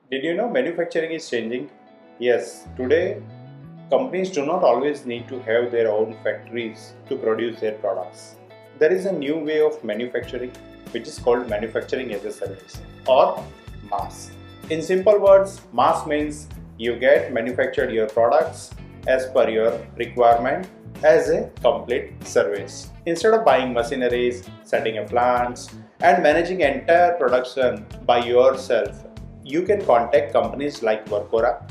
Did you know manufacturing is changing? Yes, today companies do not always need to have their own factories to produce their products. There is a new way of manufacturing which is called manufacturing as a service or MaaS. In simple words, MaaS means you get manufactured your products as per your requirement as a complete service. Instead of buying machineries, setting up plants, and managing entire production by yourself, you can contact companies like Verkora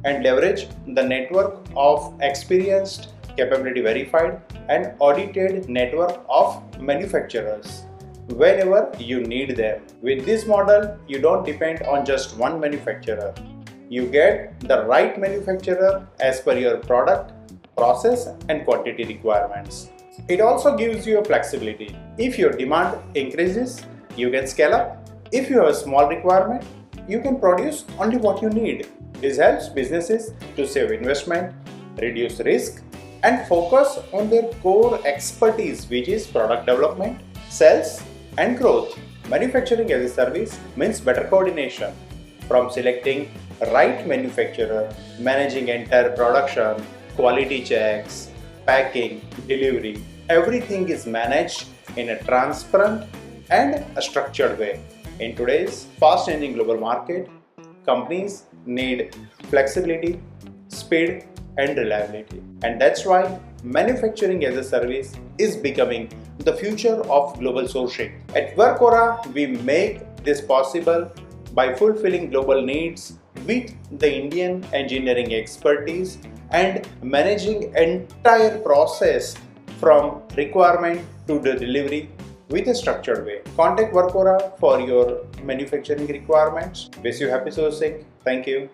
and leverage the network of experienced, capability verified, and audited network of manufacturers whenever you need them. With this model, you don't depend on just one manufacturer. You get the right manufacturer as per your product, process, and quantity requirements. It also gives you a flexibility. If your demand increases, you can scale up. If you have a small requirement, you can produce only what you need. This helps businesses to save investment, reduce risk, and focus on their core expertise, which is product development, sales, and growth. Manufacturing as a service means better coordination, from selecting right manufacturer, managing entire production, quality checks, packing, delivery. Everything is managed in a transparent and a structured way. In today's fast changing global market, companies need flexibility, speed, and reliability. And that's why manufacturing as a service is becoming the future of global sourcing. At Verkora, we make this possible by fulfilling global needs with the Indian engineering expertise and managing entire process from requirement to the delivery with a structured way. Contact Verkora for your manufacturing requirements. Wish you happy sourcing. Thank you.